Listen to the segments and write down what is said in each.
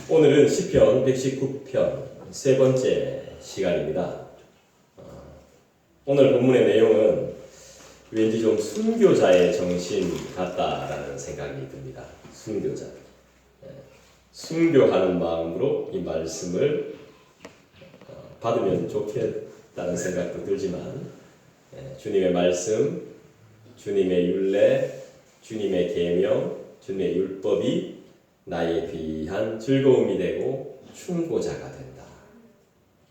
오늘은 시편 119편 세 번째 시간입니다. 오늘 본문의 내용은 왠지 좀 순교자의 정신 같다라는 생각이 듭니다. 순교자. 순교하는 마음으로 이 말씀을 받으면 좋겠다는 생각도 들지만 주님의 말씀, 주님의 율례, 주님의 계명, 주님의 율법이 나에 귀한 즐거움이 되고 충고자가 된다.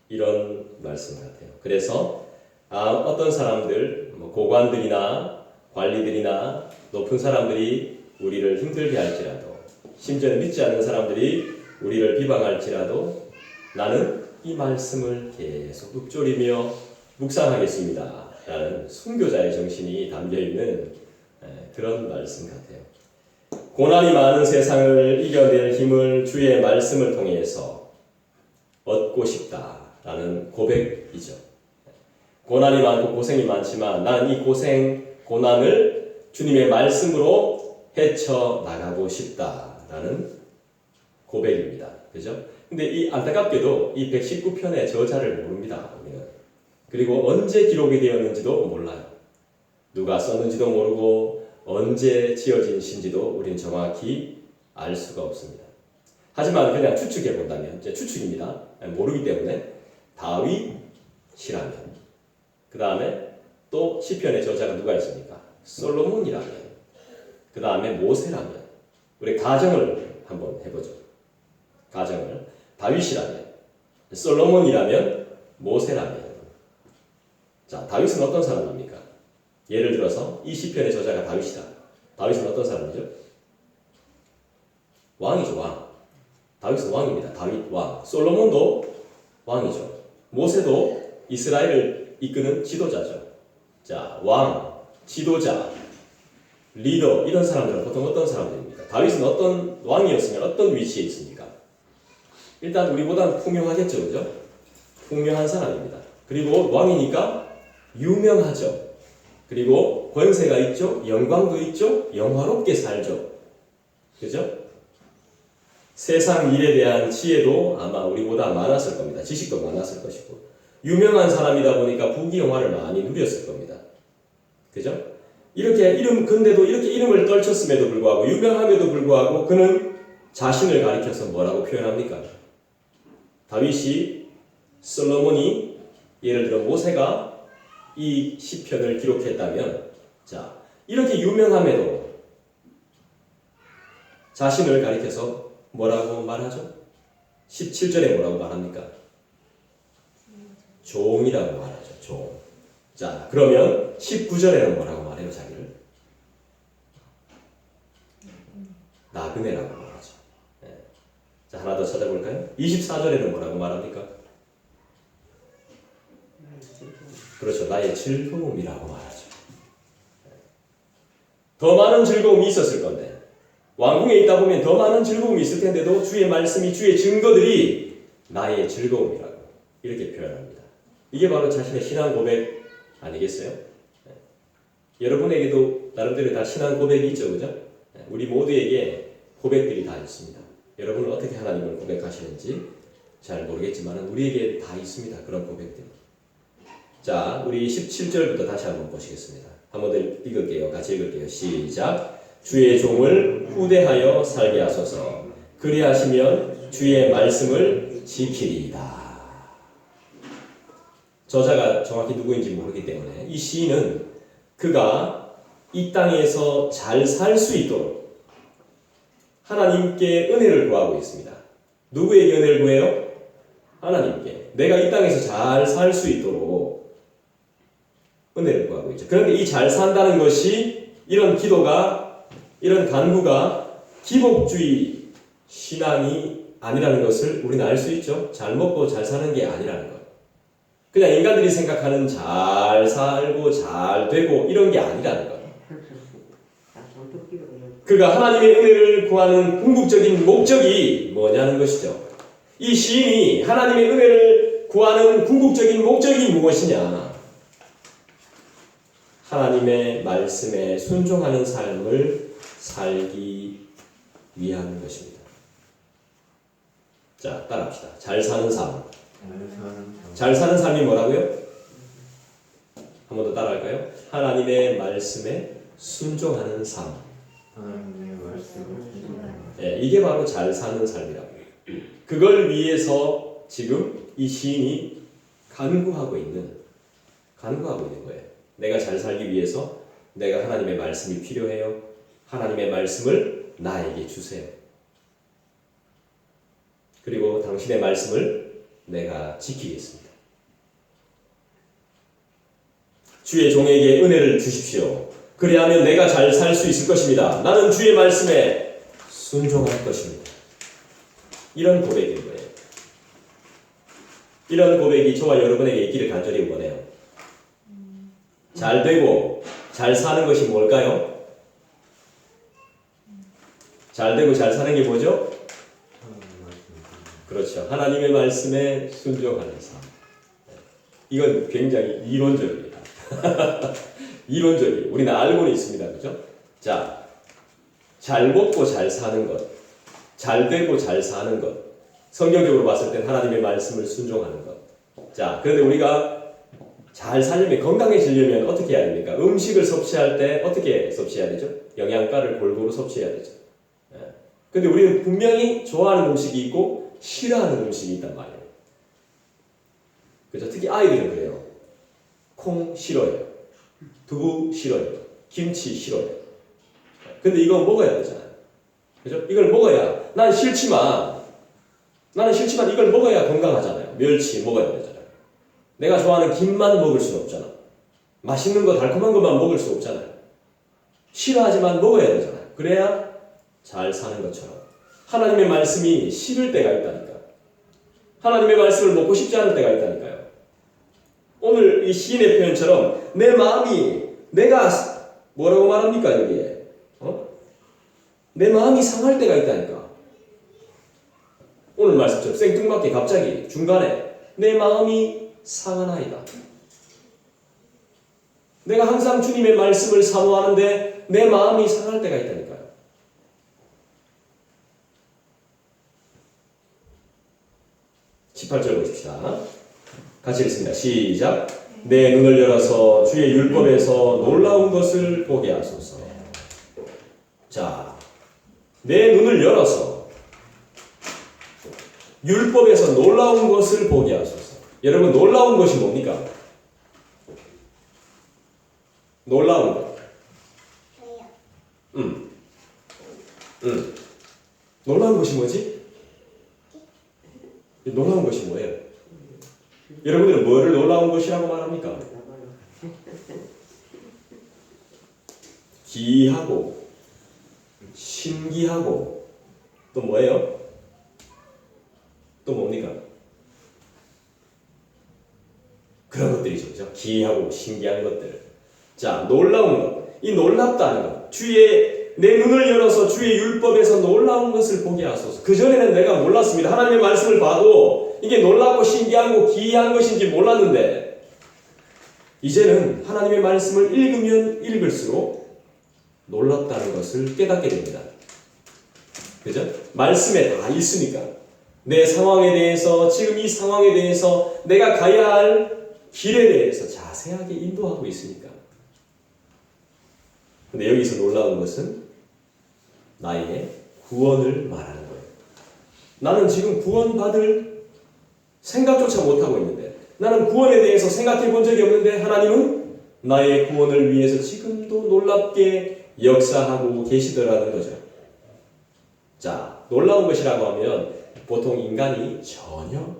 이런 말씀 같아요. 그래서 어떤 사람들, 고관들이나 관리들이나 높은 사람들이 우리를 힘들게 할지라도, 심지어 믿지 않는 사람들이 우리를 비방할지라도 나는 이 말씀을 계속 읊조리며 묵상하겠습니다. 라는 순교자의 정신이 담겨있는 그런 말씀 같아요. 고난이 많은 세상을 이겨낼 힘을 주의 말씀을 통해서 얻고 싶다라는 고백이죠. 고난이 많고 고생이 많지만 나는 이 고난을 주님의 말씀으로 헤쳐나가고 싶다라는 고백입니다. 그죠? 근데 이 안타깝게도 이 119편의 저자를 모릅니다. 우리는. 그리고 언제 기록이 되었는지도 몰라요. 누가 썼는지도 모르고 언제 지어진 시인지도 우리는 정확히 알 수가 없습니다. 하지만 그냥 추측해 본다면, 이제 추측입니다. 모르기 때문에 다윗이라면, 그 다음에 또 시편의 저자가 누가 있습니까? 솔로몬이라면, 그 다음에 모세라면, 우리 가정을 한번 해보죠. 가정을 다윗이라면, 솔로몬이라면, 모세라면. 자, 다윗은 어떤 사람입니까? 예를 들어서 이 시편의 저자가 다윗이다. 다윗은 어떤 사람이죠? 왕이죠, 왕. 다윗은 왕입니다. 다윗 왕. 솔로몬도 왕이죠. 모세도 이스라엘을 이끄는 지도자죠. 자, 왕, 지도자, 리더, 이런 사람들은 보통 어떤 사람들입니까? 다윗은 어떤 왕이었으면 어떤 위치에 있습니까? 일단 우리보다는 풍요하겠죠, 그죠? 풍요한 사람입니다. 그리고 왕이니까 유명하죠. 그리고 권세가 있죠. 영광도 있죠. 영화롭게 살죠. 그죠? 세상 일에 대한 지혜도 아마 우리보다 많았을 겁니다. 지식도 많았을 것이고. 유명한 사람이다 보니까 부귀영화를 많이 누렸을 겁니다. 그죠? 근데도 이렇게 이름을 떨쳤음에도 불구하고, 유명함에도 불구하고, 그는 자신을 가리켜서 뭐라고 표현합니까? 다윗이, 솔로몬이, 예를 들어 모세가 이 시편을 기록했다면, 자, 이렇게 유명함에도 자신을 가리켜서 뭐라고 말하죠? 17절에 뭐라고 말합니까? 종이라고 말하죠. 종. 자, 그러면 19절에는 뭐라고 말해요, 자기를? 나그네라고 말하죠. 네. 자, 하나 더 찾아볼까요? 24절에는 뭐라고 말합니까? 그렇죠. 나의 즐거움이라고 말하죠. 더 많은 즐거움이 있었을 건데, 왕궁에 있다 보면 더 많은 즐거움이 있을 텐데도 주의 말씀이, 주의 증거들이 나의 즐거움이라고 이렇게 표현합니다. 이게 바로 자신의 신앙 고백 아니겠어요? 네. 여러분에게도 나름대로 다 신앙 고백이 있죠, 그죠? 네. 우리 모두에게 고백들이 다 있습니다. 여러분은 어떻게 하나님을 고백하시는지 잘 모르겠지만 우리에게 다 있습니다. 그런 고백들. 자, 우리 17절부터 다시 한번 보시겠습니다. 한번 더 읽을게요. 같이 읽을게요. 시작. 주의 종을 후대하여 살게 하소서. 그리하시면 주의 말씀을 지키리이다. 저자가 정확히 누구인지 모르기 때문에 이 시인은 그가 이 땅에서 잘 살 수 있도록 하나님께 은혜를 구하고 있습니다. 누구에게 은혜를 구해요? 하나님께. 내가 이 땅에서 잘 살 수 있도록 은혜를 구하고 있죠. 그런데 이 잘 산다는 것이, 이런 기도가, 이런 간구가 기복주의 신앙이 아니라는 것을 우리는 알 수 있죠. 잘 먹고 잘 사는 게 아니라는 것. 그냥 인간들이 생각하는 잘 살고 잘 되고 이런 게 아니라는 것. 그가 하나님의 은혜를 구하는 궁극적인 목적이 뭐냐는 것이죠. 이 시인이 하나님의 은혜를 구하는 궁극적인 목적이 무엇이냐? 하나님의 말씀에 순종하는 삶을 살기 위한 것입니다. 자, 따라합시다. 잘 사는 삶. 잘 잘 사는 삶이 뭐라고요? 한 번 더 따라할까요? 하나님의 말씀에 순종하는 삶. 하나님의 말씀을 순종하는 예, 이게 바로 잘 사는 삶이라고. 그걸 위해서 지금 이 시인이 간구하고 있는 거예요. 내가 잘 살기 위해서 내가 하나님의 말씀이 필요해요. 하나님의 말씀을 나에게 주세요. 그리고 당신의 말씀을 내가 지키겠습니다. 주의 종에게 은혜를 주십시오. 그리하면 내가 잘 살 수 있을 것입니다. 나는 주의 말씀에 순종할 것입니다. 이런 고백인 거예요. 이런 고백이 저와 여러분에게 있기를 간절히 원해요. 잘 되고 잘 사는 것이 뭘까요? 잘 되고 잘 사는 게 뭐죠? 그렇죠. 하나님의 말씀에 순종하는 삶. 이건 굉장히 이론적입니다. 이론적이에요. 우리는 알고는 있습니다. 그죠? 자, 잘 먹고 잘 사는 것, 잘 되고 잘 사는 것, 성경적으로 봤을 땐 하나님의 말씀을 순종하는 것. 자, 그런데 우리가 잘 살려면, 건강해지려면 어떻게 해야 됩니까? 음식을 섭취할 때 어떻게 섭취해야 되죠? 영양가를 골고루 섭취해야 되죠. 근데 우리는 분명히 좋아하는 음식이 있고 싫어하는 음식이 있단 말이에요. 그죠? 특히 아이들은 그래요. 콩 싫어요. 두부 싫어요. 김치 싫어요. 근데 이거 먹어야 되잖아요. 그죠? 이걸 먹어야, 나는 싫지만 이걸 먹어야 건강하잖아요. 멸치 먹어야 되잖아요. 내가 좋아하는 김만 먹을 수는 없잖아. 맛있는 거, 달콤한 것만 먹을 수 없잖아요. 싫어하지만 먹어야 되잖아요. 그래야 잘 사는 것처럼. 하나님의 말씀이 싫을 때가 있다니까. 하나님의 말씀을 먹고 싶지 않을 때가 있다니까요. 오늘 이 시인의 표현처럼 내 마음이, 내가 뭐라고 말합니까 여기에? 내 마음이 상할 때가 있다니까. 오늘 말씀처럼 생뚱맞게 갑자기 중간에 내 마음이 상하나이다. 내가 항상 주님의 말씀을 사모하는데 내 마음이 상할 때가 있다니까요. (18절) 보십시다. 같이 읽습니다. 시작. 내 눈을 열어서 주의 율법에서 놀라운 것을 보게 하소서. 자, 내 눈을 열어서 율법에서 놀라운 것을 보게 하소서. 여러분, 놀라운 것이 뭡니까? 놀라운 것. 놀라운 것이 뭐지? 놀라운 것이 뭐예요? 여러분들은 뭐를 놀라운 것이라고 말합니까? 기이하고 신기하고 또 뭐예요? 또 뭡니까? 그런 것들이죠. 그죠? 기이하고 신기한 것들. 자, 놀라운 것. 이 놀랍다는 것. 내 눈을 열어서 주의 율법에서 놀라운 것을 보게 하소서. 그전에는 내가 몰랐습니다. 하나님의 말씀을 봐도 이게 놀랍고 신기하고 기이한 것인지 몰랐는데 이제는 하나님의 말씀을 읽으면 읽을수록 놀랍다는 것을 깨닫게 됩니다. 그죠? 말씀에 다 있으니까. 내 상황에 대해서, 지금 이 상황에 대해서, 내가 가야 할 길에 대해서 자세하게 인도하고 있으니까. 근데 여기서 놀라운 것은 나의 구원을 말하는 거예요. 나는 지금 구원받을 생각조차 못하고 있는데, 나는 구원에 대해서 생각해 본 적이 없는데 하나님은 나의 구원을 위해서 지금도 놀랍게 역사하고 계시더라는 거죠. 자, 놀라운 것이라고 하면 보통 인간이 전혀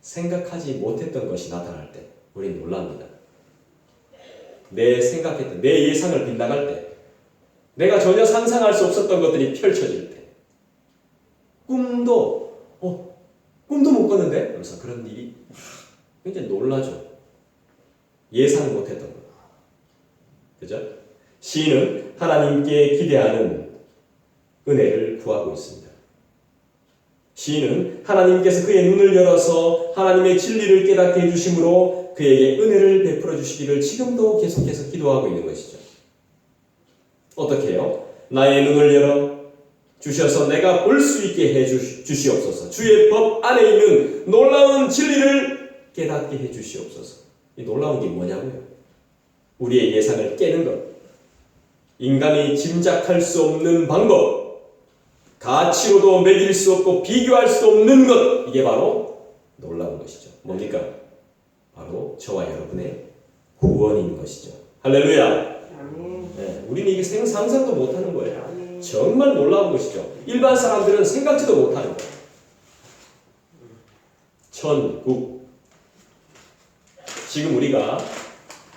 생각하지 못했던 것이 나타날 때 우리는 놀랍니다. 내 생각했던, 내 예상을 빗나갈 때, 내가 전혀 상상할 수 없었던 것들이 펼쳐질 때, 꿈도 못 꿨는데? 그래서 그런 일이 굉장히 놀라죠. 예상 못했던 것. 그죠? 시인은 하나님께 기대하는 은혜를 구하고 있습니다. 시인은 하나님께서 그의 눈을 열어서 하나님의 진리를 깨닫게 해주심으로 그에게 은혜를 베풀어 주시기를 지금도 계속해서 기도하고 있는 것이죠. 어떻게 해요? 나의 눈을 열어 주셔서 내가 볼 수 있게 해 주시옵소서. 주의 법 안에 있는 놀라운 진리를 깨닫게 해 주시옵소서. 이 놀라운 게 뭐냐고요? 우리의 예상을 깨는 것, 인간이 짐작할 수 없는 방법, 가치로도 매길 수 없고 비교할 수 없는 것, 이게 바로 놀라운 것이죠. 뭡니까? 바로 저와 여러분의 구원인 것이죠. 할렐루야. 네, 우리는 이게 상상도 못하는 거예요. 정말 놀라운 것이죠. 일반 사람들은 생각지도 못하는 거예요. 천국. 지금 우리가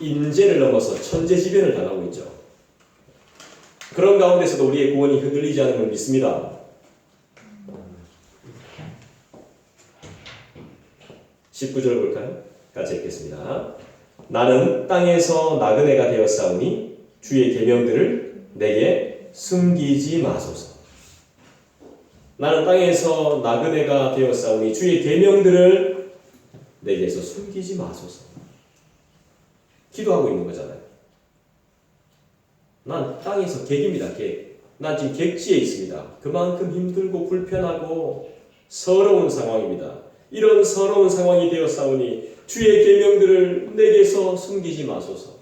인재를 넘어서 천재지변을 당하고 있죠. 그런 가운데서도 우리의 구원이 흔들리지 않은 걸 믿습니다. 19절 볼까요? 같이 읽겠습니다. 나는 땅에서 나그네가 되었사오니 주의 계명들을 내게 숨기지 마소서. 나는 땅에서 나그네가 되었사오니 주의 계명들을 내게서 숨기지 마소서. 기도하고 있는 거잖아요. 난 땅에서 객입니다. 객. 난 지금 객지에 있습니다. 그만큼 힘들고 불편하고 서러운 상황입니다. 이런 서러운 상황이 되었사오니 주의 계명들을 내게서 숨기지 마소서.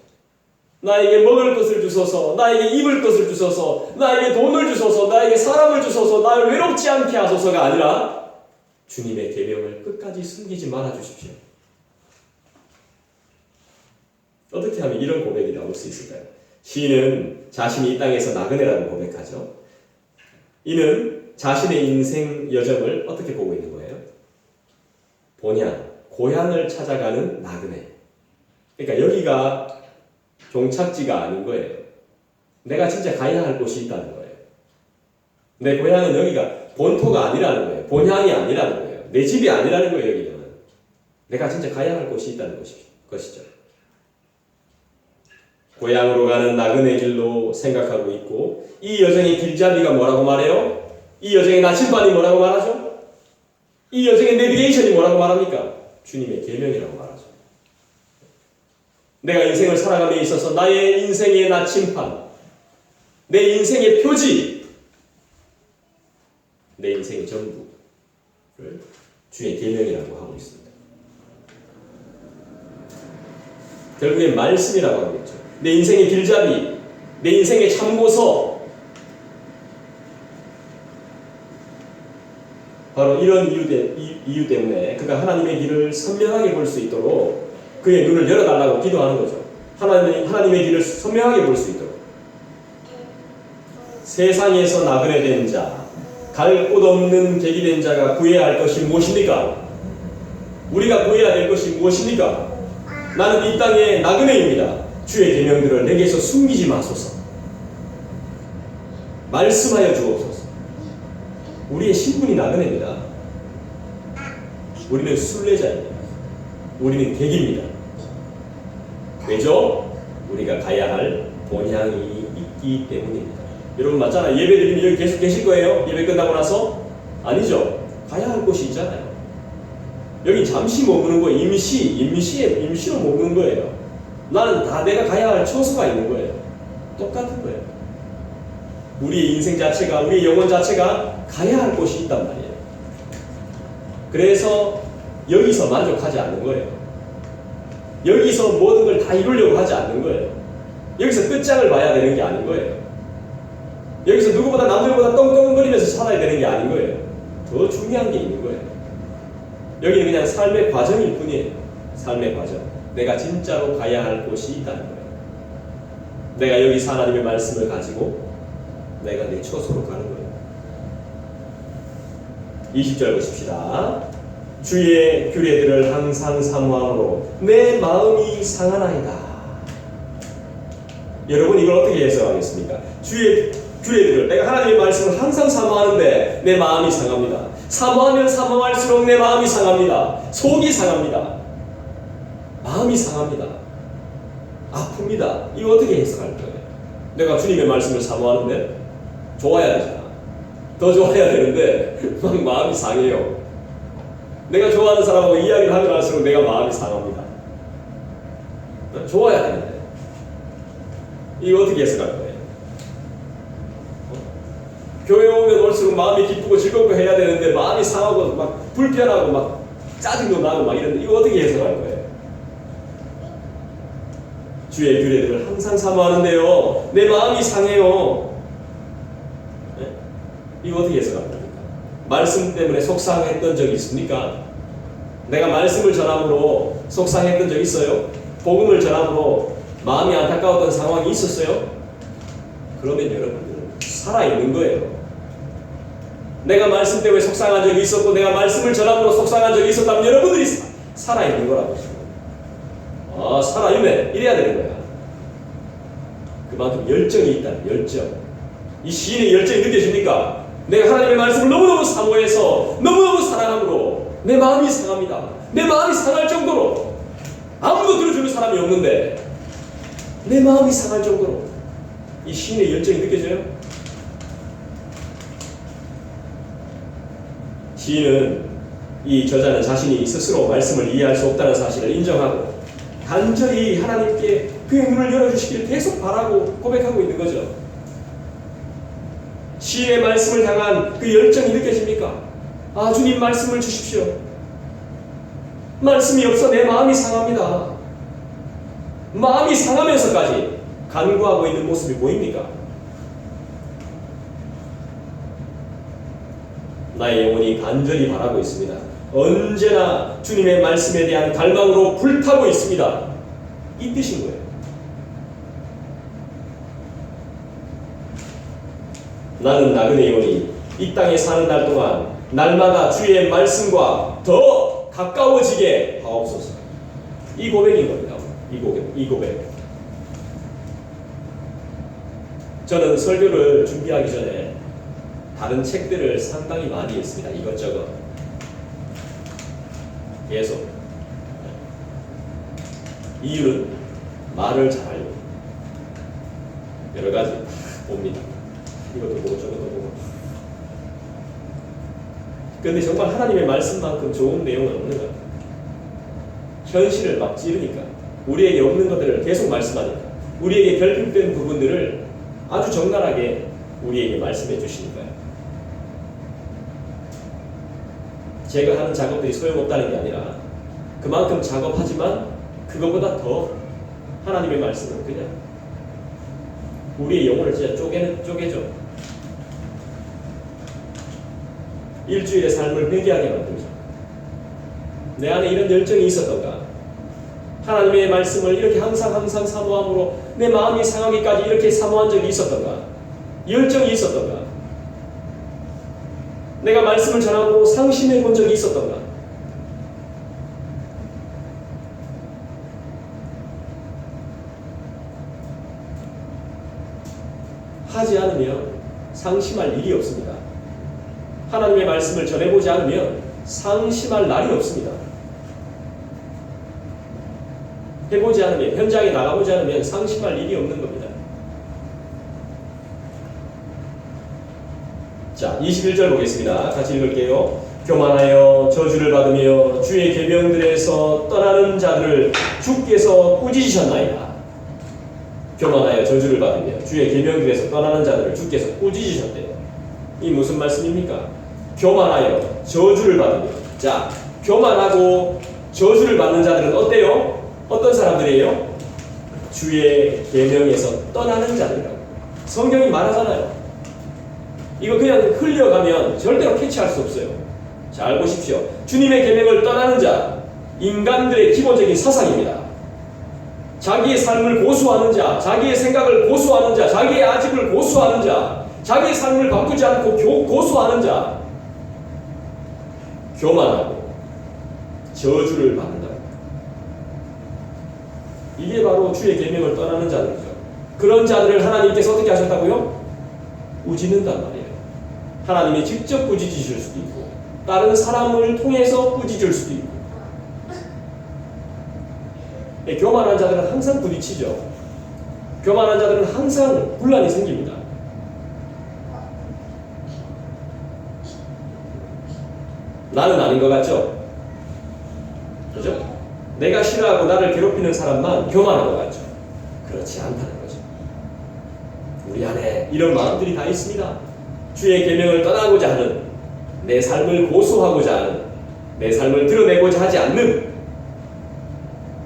나에게 먹을 것을 주소서, 나에게 입을 것을 주소서, 나에게 돈을 주소서, 나에게 사람을 주소서, 나를 외롭지 않게 하소서가 아니라 주님의 계명을 끝까지 숨기지 말아 주십시오. 어떻게 하면 이런 고백이 나올 수 있을까요? 시인은 자신이 이 땅에서 나그네라고 고백하죠. 이는 자신의 인생 여정을 어떻게 보고 있는 거예요? 본향, 고향을 찾아가는 나그네. 그러니까 여기가 종착지가 아닌 거예요. 내가 진짜 가야 할 곳이 있다는 거예요. 내 고향은 여기가 본토가 아니라는 거예요. 본향이 아니라는 거예요. 내 집이 아니라는 거예요. 여기는 내가 진짜 가야 할 곳이 있다는 것이죠. 고향으로 가는 나그네 길로 생각하고 있고, 이 여정의 길잡이가 뭐라고 말해요? 이 여정의 나침반이 뭐라고 말하죠? 이 여정의 내비게이션이 뭐라고 말합니까? 주님의 계명이라고 말하죠. 내가 인생을 살아감에 있어서 나의 인생의 나침반, 내 인생의 표지, 내 인생의 전부를 주의 계명이라고 하고 있습니다. 결국엔 말씀이라고 하고 있죠. 내 인생의 길잡이, 내 인생의 참고서. 바로 이런 이유 때문에 그가 하나님의 길을 선명하게 볼 수 있도록 그의 눈을 열어달라고 기도하는 거죠. 하나님의 길을 선명하게 볼 수 있도록. 세상에서 나그네 된 자, 갈 곳 없는 객이 된 자가 구해야 할 것이 무엇입니까? 우리가 구해야 될 것이 무엇입니까? 나는 이 땅의 나그네입니다. 주의 계명들을 내게서 숨기지 마소서. 말씀하여 주옵소서. 우리의 신분이 나그네입니다. 우리는 순례자입니다. 우리는 객입니다. 왜죠? 우리가 가야 할 본향이 있기 때문입니다. 여러분 맞잖아요. 예배 드리면 여기 계속 계실 거예요? 예배 끝나고 나서? 아니죠. 가야 할 곳이 있잖아요. 여기 잠시 머무는 거예요. 임시로 머무는 거예요. 나는 다 내가 가야 할 처소가 있는 거예요. 똑같은 거예요. 우리의 인생 자체가, 우리의 영혼 자체가 가야 할 곳이 있단 말이에요. 그래서 여기서 만족하지 않는 거예요. 여기서 모든 걸 다 이루려고 하지 않는 거예요. 여기서 끝장을 봐야 되는 게 아닌 거예요. 여기서 누구보다 남들보다 떵떵거리면서 살아야 되는 게 아닌 거예요. 더 중요한 게 있는 거예요. 여기는 그냥 삶의 과정일 뿐이에요. 삶의 과정. 내가 진짜로 가야 할 곳이 있다는 거예요. 내가 여기서 하나님의 말씀을 가지고 내가 내 처소로 가는 거예요. 20절 보십시다. 주의 규례들을 항상 사모함으로 내 마음이 상하나이다. 여러분 이걸 어떻게 해석하겠습니까? 주의 규례들을, 내가 하나님의 말씀을 항상 사모하는데 내 마음이 상합니다. 사모하면 사모할수록 내 마음이 상합니다. 속이 상합니다. 마음이 상합니다. 아픕니다. 이거 어떻게 해석할 거예요? 내가 주님의 말씀을 사모하는데 좋아야 되잖아. 더 좋아야 되는데 막 마음이 상해요. 내가 좋아하는 사람하고 이야기를 하면 할수록 내가 마음이 상합니다. 좋아야 되는데 이거 어떻게 해석할 거예요? 교회 오면 올수록 마음이 기쁘고 즐겁고 해야 되는데 마음이 상하고 막 불편하고 막 짜증도 나고 막 이런데 이거 어떻게 해석할 거예요? 주의 규례들을 항상 사모하는데요. 내 마음이 상해요. 네? 이거 어떻게 해석할 겁니까? 말씀 때문에 속상했던 적이 있습니까? 내가 말씀을 전함으로 속상했던 적 있어요? 복음을 전함으로 마음이 안타까웠던 상황이 있었어요? 그러면 여러분들은 살아있는 거예요. 내가 말씀 때문에 속상한 적이 있었고 내가 말씀을 전함으로 속상한 적이 있었다면 여러분들이 살아있는 거라고. 아, 살아있네. 이래야 되는 거야. 그만큼 열정이 있다는 열정. 이 시인의 열정이 느껴집니까? 내가 하나님의 말씀을 너무너무 사모해서 너무너무 사랑함으로 내 마음이 상합니다. 내 마음이 상할 정도로 아무도 들어주는 사람이 없는데 내 마음이 상할 정도로 이 시인의 열정이 느껴져요? 시인은 이 저자는 자신이 스스로 말씀을 이해할 수 없다는 사실을 인정하고 간절히 하나님께 그의 눈을 열어주시길 계속 바라고 고백하고 있는 거죠. 시의 말씀을 향한 그 열정이 느껴집니까? 아, 주님 말씀을 주십시오. 말씀이 없어 내 마음이 상합니다. 마음이 상하면서까지 간구하고 있는 모습이 보입니까? 나의 영혼이 간절히 바라고 있습니다. 언제나 주님의 말씀에 대한 갈망으로 불타고 있습니다. 이 뜻인 거예요. 나는 나그네 영혼이 이 땅에 사는 날 동안 날마다 주의 말씀과 더 가까워지게 하옵소서. 이 고백인 겁니다. 이 고백. 저는 설교를 준비하기 전에 다른 책들을 상당히 많이 읽습니다. 이것저것. 계속. 이유는 말을 잘하려고. 여러 가지 봅니다. 이것도 보고 저것도 보고. 그런데 정말 하나님의 말씀만큼 좋은 내용은 없는 것 같아요. 현실을 막 찌르니까. 우리에게 없는 것들을 계속 말씀하니까. 우리에게 결핍된 부분들을 아주 적나라하게 우리에게 말씀해 주시니까요. 제가 하는 작업들이 소용없다는 게 아니라 그만큼 작업하지만 그것보다 더 하나님의 말씀은 그냥 우리의 영혼을 진짜 쪼개죠. 일주일의 삶을 회개하게 만들죠. 내 안에 이런 열정이 있었던가? 하나님의 말씀을 이렇게 항상 사모함으로 내 마음이 상하기까지 이렇게 사모한 적이 있었던가? 열정이 있었던가? 내가 말씀을 전하고 상심해 본 적이 있었던가? 하지 않으면 상심할 일이 없습니다. 하나님의 말씀을 전해보지 않으면 상심할 날이 없습니다. 해보지 않으면, 현장에 나가보지 않으면 상심할 일이 없는 겁니다. 자, 21절 보겠습니다. 같이 읽을게요. 교만하여 저주를 받으며 주의 계명들에서 떠나는 자들을 주께서 꾸짖으셨나이다. 교만하여 저주를 받으며 주의 계명들에서 떠나는 자들을 주께서 꾸짖으셨대요. 이 무슨 말씀입니까? 교만하여 저주를 받으며. 자, 교만하고 저주를 받는 자들은 어때요? 어떤 사람들이에요? 주의 계명에서 떠나는 자들이라고. 성경이 말하잖아요. 이거 그냥 흘려가면 절대로 캐치할 수 없어요. 잘 보십시오. 주님의 계명을 떠나는 자, 인간들의 기본적인 사상입니다. 자기의 삶을 고수하는 자, 자기의 생각을 고수하는 자, 자기의 아집을 고수하는 자, 자기의 삶을 바꾸지 않고 고수하는 자, 교만하고 저주를 받는다. 이게 바로 주의 계명을 떠나는 자들이죠. 그런 자들을 하나님께서 어떻게 하셨다고요? 꾸짖는단 말이에요. 하나님이 직접 꾸짖으실 수도 있고 다른 사람을 통해서 꾸짖을 수도 있고. 교만한 자들은 항상 부딪히죠. 교만한 자들은 항상 분란이 생깁니다. 나는 아닌 것 같죠? 그죠? 내가 싫어하고 나를 괴롭히는 사람만 교만한 것 같죠? 그렇지 않다는 거죠. 우리 안에 이런 마음들이 다 있습니다. 주의 계명을 떠나고자 하는, 내 삶을 고수하고자 하는, 내 삶을 드러내고자 하지 않는,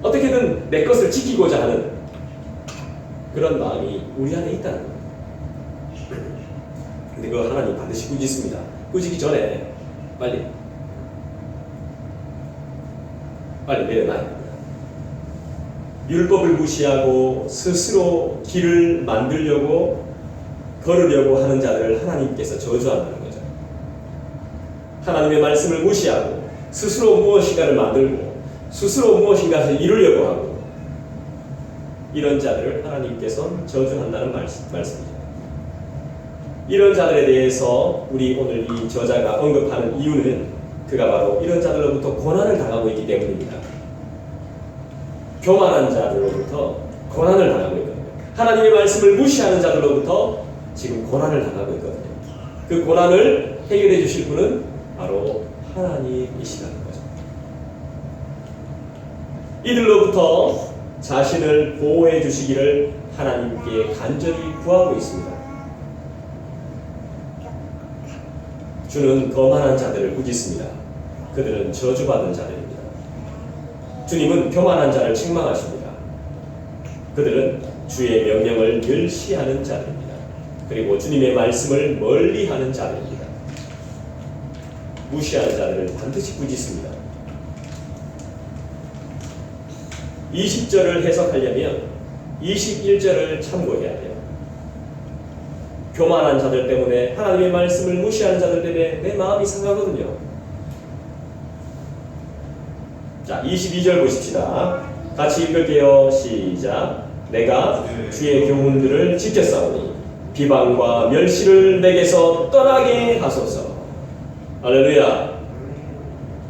어떻게든 내 것을 지키고자 하는 그런 마음이 우리 안에 있다는 거예요. 근데 그거 하나님 반드시 꾸짖습니다. 꾸짖기 전에 빨리 내려놔야 됩니다. 율법을 무시하고 스스로 길을 만들려고 걸으려고 하는 자들을 하나님께서 저주한다는 거죠. 하나님의 말씀을 무시하고 스스로 무엇인가를 만들고 스스로 무엇인가를 이루려고 하고 이런 자들을 하나님께서는 저주한다는 말씀이죠. 이런 자들에 대해서 우리 오늘 이 저자가 언급하는 이유는 그가 바로 이런 자들로부터 고난을 당하고 있기 때문입니다. 교만한 자들로부터 고난을 당하고 있거든요. 하나님의 말씀을 무시하는 자들로부터 지금 고난을 당하고 있거든요. 그 고난을 해결해 주실 분은 바로 하나님이시라는 거죠. 이들로부터 자신을 보호해 주시기를 하나님께 간절히 구하고 있습니다. 주는 거만한 자들을 꾸짖습니다. 그들은 저주받은 자들입니다. 주님은 교만한 자를 책망하십니다. 그들은 주의 명령을 멸시하는 자들입니다. 그리고 주님의 말씀을 멀리하는 자들입니다. 무시하는 자들을 반드시 꾸짖습니다. 20절을 해석하려면 21절을 참고해야 돼요. 교만한 자들 때문에, 하나님의 말씀을 무시하는 자들 때문에 내 마음이 상하거든요. 자, 22절 보십시다. 같이 읽을게요. 시작. 내가 주의 교훈들을 지켰사오니 비방과 멸시를 내게서 떠나게 하소서. 할렐루야.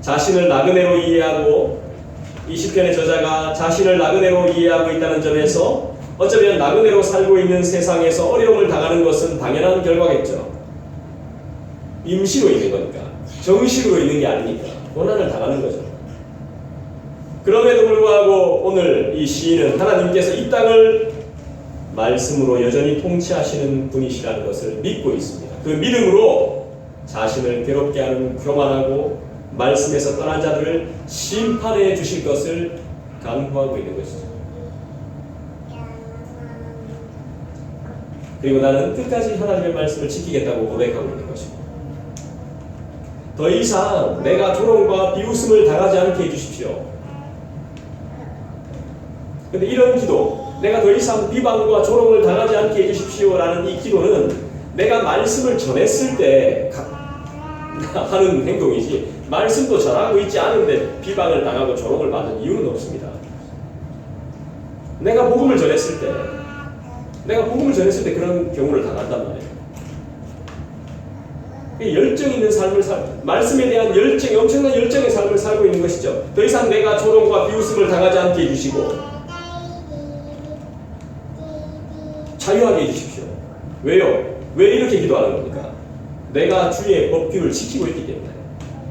자신을 나그네로 이해하고, 이 시편의 저자가 자신을 나그네로 이해하고 있다는 점에서 어쩌면 나그네로 살고 있는 세상에서 어려움을 당하는 것은 당연한 결과겠죠. 임시로 있는 거니까, 정식으로 있는 게 아니니까 고난을 당하는 거죠. 그럼에도 불구하고 오늘 이 시인은 하나님께서 이 땅을 말씀으로 여전히 통치하시는 분이시라는 것을 믿고 있습니다. 그 믿음으로 자신을 괴롭게 하는 교만하고 말씀에서 떠난 자들을 심판해 주실 것을 강구하고 있는 것이죠. 그리고 나는 끝까지 하나님의 말씀을 지키겠다고 고백하고 있는 것이고, 더 이상 내가 조롱과 비웃음을 당하지 않게 해주십시오. 근데 이런 기도, 내가 더 이상 비방과 조롱을 당하지 않게 해주십시오라는 이 기도는 내가 말씀을 전했을 때 하는 행동이지, 말씀도 전하고 있지 않은데 비방을 당하고 조롱을 받은 이유는 없습니다. 내가 복음을 전했을 때 그런 경우를 당한단 말이에요. 열정 있는 삶을 말씀에 대한 열정이, 엄청난 열정의 삶을 살고 있는 것이죠. 더 이상 내가 조롱과 비웃음을 당하지 않게 해주시고 자유하게 해주십시오. 왜요? 왜 이렇게 기도하는 겁니까? 내가 주의 법규를 지키고 있기 때문에,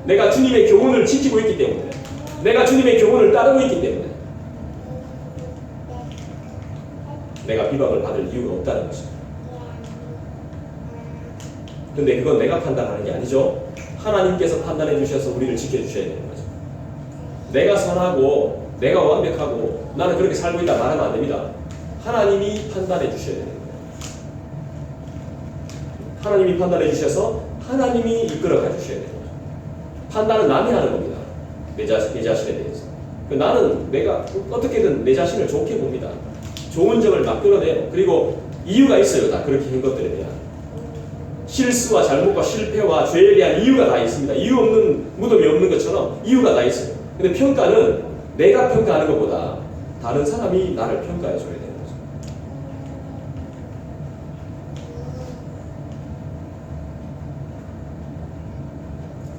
내가 주님의 교훈을 지키고 있기 때문에, 내가 주님의 교훈을 따르고 있기 때문에 내가 비방을 받을 이유가 없다는 것입니다. 근데 그건 내가 판단하는 게 아니죠. 하나님께서 판단해 주셔서 우리를 지켜주셔야 되는 거죠. 내가 선하고 내가 완벽하고 나는 그렇게 살고 있다 말하면 안 됩니다. 하나님이 판단해 주셔야 되는 거예요. 하나님이 판단해 주셔서 하나님이 이끌어가 주셔야 되는 거죠. 판단은 남이 하는 겁니다. 내 자신에 대해서. 나는 내가 어떻게든 내 자신을 좋게 봅니다. 좋은 점을 막 끌어내요. 그리고 이유가 있어요. 다 그렇게 한 것들에 대한 실수와 잘못과 실패와 죄에 대한 이유가 다 있습니다. 이유 없는 무덤이 없는 것처럼 이유가 다 있어요. 근데 평가는 내가 평가하는 것보다 다른 사람이 나를 평가해 줘야 되는 거죠.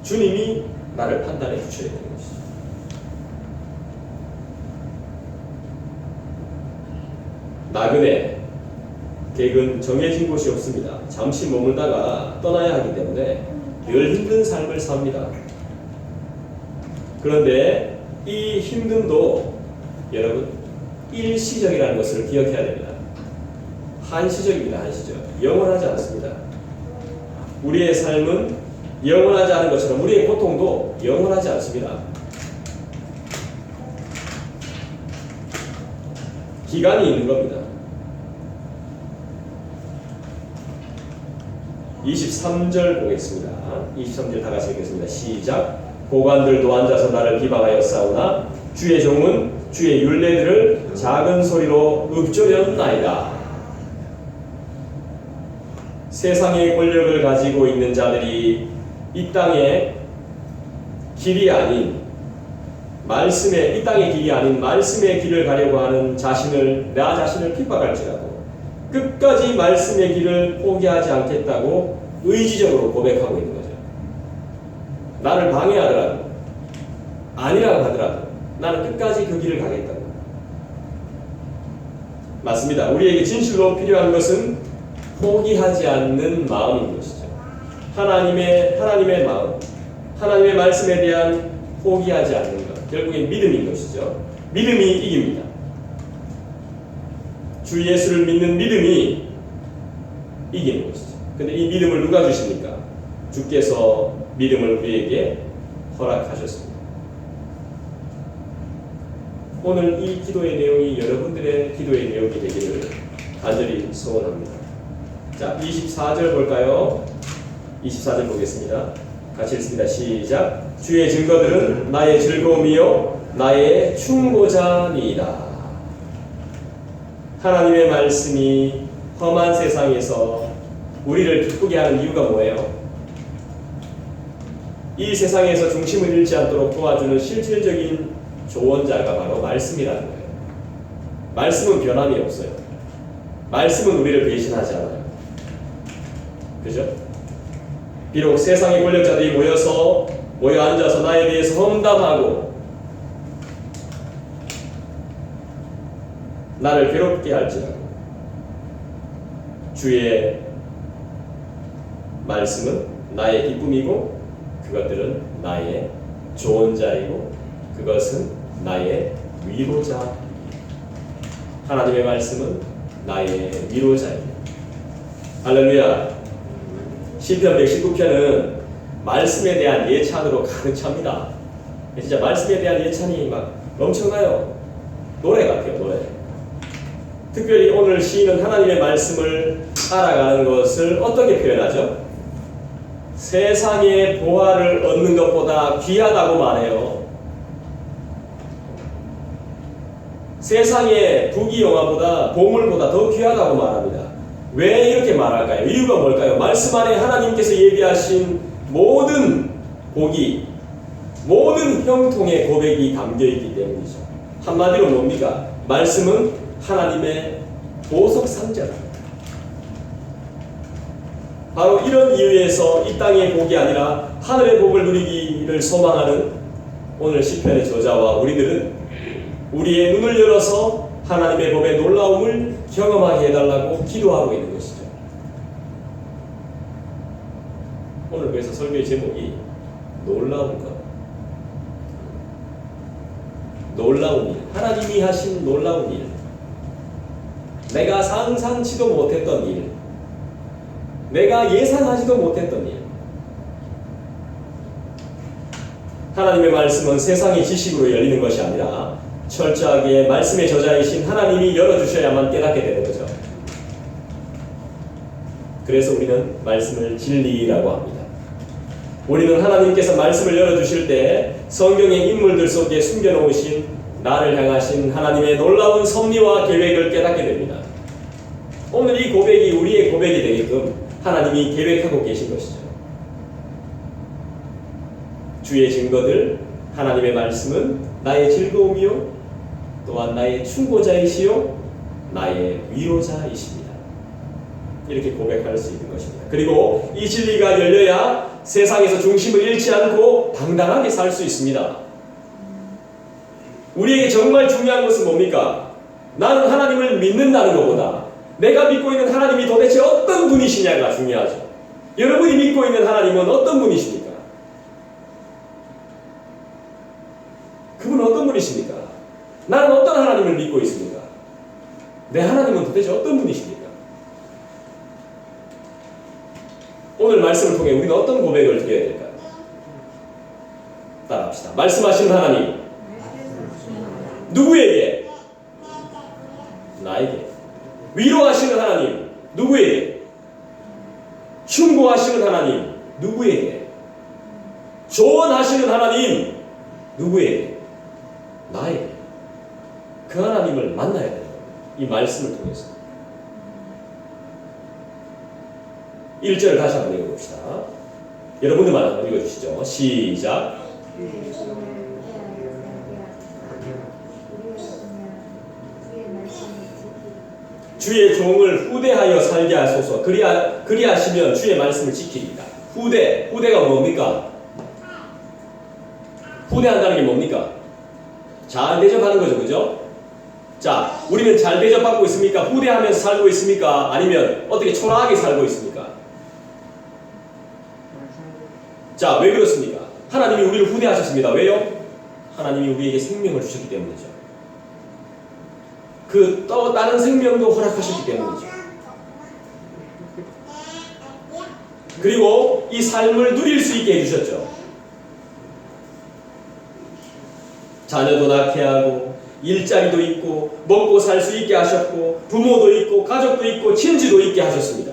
주님이 나를 판단해 주셔야 되는 것이죠. 나그네, 객은 정해진 곳이 없습니다. 잠시 머물다가 떠나야 하기 때문에 늘 힘든 삶을 삽니다. 그런데 이 힘듦도 여러분 일시적이라는 것을 기억해야 됩니다. 한시적입니다. 한시적. 영원하지 않습니다. 우리의 삶은 영원하지 않은 것처럼 우리의 고통도 영원하지 않습니다. 기간이 있는 겁니다. 23절 보겠습니다. 23절 다 같이 읽겠습니다. 시작. 고관들도 앉아서 나를 비방하여 싸우나 주의 종은 주의 율례들을 작은 소리로 읊조렸나이다. 세상의 권력을 가지고 있는 자들이 이 땅의 길이 아닌 이 땅의 길이 아닌 말씀의 길을 가려고 하는 나 자신을 핍박할지라도 끝까지 말씀의 길을 포기하지 않겠다고 의지적으로 고백하고 있는 거죠. 나를 방해하더라도 아니라고 하더라도 나는 끝까지 그 길을 가겠다고. 맞습니다. 우리에게 진실로 필요한 것은 포기하지 않는 마음인 것이죠. 하나님의 마음, 하나님의 말씀에 대한 포기하지 않는 것, 결국엔 믿음인 것이죠. 믿음이 이깁니다. 주 예수를 믿는 믿음이 이기는 것이죠. 근데 이 믿음을 누가 주십니까? 주께서 믿음을 우리에게 허락하셨습니다. 오늘 이 기도의 내용이 여러분들의 기도의 내용이 되기를 간절히 소원합니다. 자, 24절 볼까요? 24절 보겠습니다. 같이 읽습니다. 시작. 주의 증거들은 나의 즐거움이요 나의 충고자니이다. 하나님의 말씀이 험한 세상에서 우리를 기쁘게 하는 이유가 뭐예요? 이 세상에서 중심을 잃지 않도록 도와주는 실질적인 조언자가 바로 말씀이라는 거예요. 말씀은 변함이 없어요. 말씀은 우리를 배신하지 않아요. 그죠? 비록 세상의 권력자들이 모여 앉아서 나에 대해서 험담하고 나를 괴롭게 할지라도 주의 말씀은 나의 기쁨이고 그것들은 나의 조언자이고 그것은 나의 위로자. 하나님의 말씀은 나의 위로자입니다. 할렐루야. 시편 119편은 말씀에 대한 예찬으로 가득 찹니다. 진짜 말씀에 대한 예찬이 막 넘쳐나요. 노래 같아요, 노래. 특별히 오늘 시인은 하나님의 말씀을 알아가는 것을 어떻게 표현하죠? 세상의 보화를 얻는 것보다 귀하다고 말해요. 세상의 부귀영화보다 보물보다 더 귀하다고 말합니다. 왜 이렇게 말할까요? 이유가 뭘까요? 말씀 안에 하나님께서 예비하신 모든 복이, 모든 형통의 고백이 담겨있기 때문이죠. 한마디로 뭡니까? 말씀은 하나님의 보석 상자다. 바로 이런 이유에서 이 땅의 복이 아니라 하늘의 복을 누리기를 소망하는 오늘 시편의 저자와 우리들은 우리의 눈을 열어서 하나님의 법의 놀라움을 경험하게 해달라고 기도하고 있는 것이죠. 오늘 그래서 설교의 제목이 놀라운 것, 놀라운 일, 하나님이 하신 놀라운 일, 내가 상상치도 못했던 일, 내가 예상하지도 못했던 일. 하나님의 말씀은 세상의 지식으로 열리는 것이 아니라 철저하게 말씀의 저자이신 하나님이 열어주셔야만 깨닫게 되는 거죠. 그래서 우리는 말씀을 진리라고 합니다. 우리는 하나님께서 말씀을 열어주실 때 성경의 인물들 속에 숨겨놓으신 나를 향하신 하나님의 놀라운 섭리와 계획을 깨닫게 됩니다. 오늘 이 고백이 우리의 고백이 되게끔 하나님이 계획하고 계신 것이죠. 주의 증거들, 하나님의 말씀은 나의 즐거움이요 또한 나의 충고자이시요 나의 위로자이십니다. 이렇게 고백할 수 있는 것입니다. 그리고 이 진리가 열려야 세상에서 중심을 잃지 않고 당당하게 살 수 있습니다. 우리에게 정말 중요한 것은 뭡니까? 나는 하나님을 믿는다는 것보다 내가 믿고 있는 하나님이 도대체 어떤 분이시냐가 중요하죠. 여러분이 믿고 있는 하나님은 어떤 분이십니까? 그분은 어떤 분이십니까? 나는 어떤 하나님을 믿고 있습니까? 내 하나님은 도대체 어떤 분이십니까? 오늘 오늘 말씀을 통해 우리가 어떤 고백을 드려야 될까요? 따라합시다. 말씀하시는 하나님, 누구에게? 나에게. 위로하시는 하나님, 누구에게? 흉보하시는 하나님, 누구에게? 조언하시는 하나님, 누구에게? 나에게. 그 하나님을 만나야 돼요. 이 말씀을 통해서. 1절을 다시 한번 읽어봅시다. 여러분들만 한번 읽어주시죠. 시작. 주의 종을 후대하여 살게 하소서. 그리하시면 주의 말씀을 지키리이다. 후대가 뭡니까? 후대한다는 게 뭡니까? 잘 대접하는 거죠, 그죠? 자, 우리는 잘 대접받고 있습니까? 후대하면서 살고 있습니까? 아니면 어떻게 초라하게 살고 있습니까? 자, 왜 그렇습니까? 하나님이 우리를 후대하셨습니다. 왜요? 하나님이 우리에게 생명을 주셨기 때문이죠. 그 또 다른 생명도 허락하셨기 때문이죠. 그리고 이 삶을 누릴 수 있게 해주셨죠. 자녀도 낳게 하고 일자리도 있고 먹고 살 수 있게 하셨고 부모도 있고 가족도 있고 친지도 있게 하셨습니다.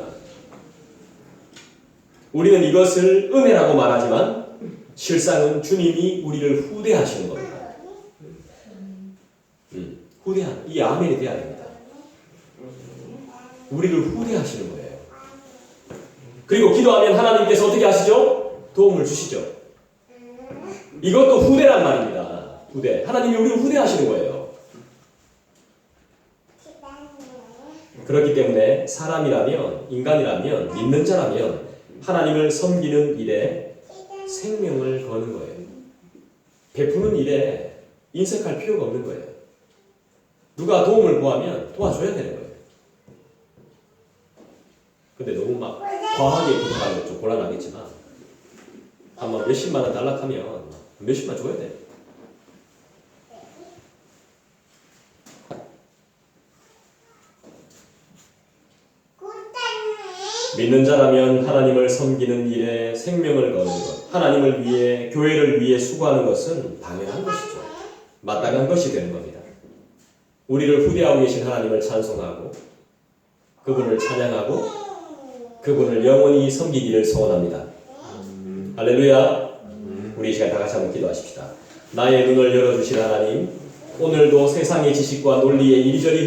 우리는 이것을 은혜라고 말하지만 실상은 주님이 우리를 후대하시는 겁니다. 후대한, 이 아멘이 돼야 됩니다. 우리를 후대하시는 거예요. 그리고 기도하면 하나님께서 어떻게 하시죠? 도움을 주시죠. 이것도 후대란 말입니다. 후대. 하나님이 우리를 후대하시는 거예요. 그렇기 때문에 사람이라면, 인간이라면, 믿는 자라면 하나님을 섬기는 일에 생명을 거는 거예요. 베푸는 일에 인색할 필요가 없는 거예요. 누가 도움을 구하면 도와줘야 되는 거예요. 근데 너무 막 과하게 부탁하는 건 좀 곤란하겠지만 한번 몇십만 원 달락하면 몇십만 줘야 돼요. 믿는 자라면 하나님을 섬기는 일에 생명을 거는 것, 하나님을 위해, 교회를 위해 수고하는 것은 당연한 것이죠. 마땅한 것이 되는 겁니다. 우리를 후대하고 계신 하나님을 찬송하고 그분을 찬양하고 그분을 영원히 섬기기를 소원합니다. 할렐루야. 우리 이 시간 다 같이 한번 기도하십시다. 나의 눈을 열어주신 하나님, 오늘도 세상의 지식과 논리에 이리저리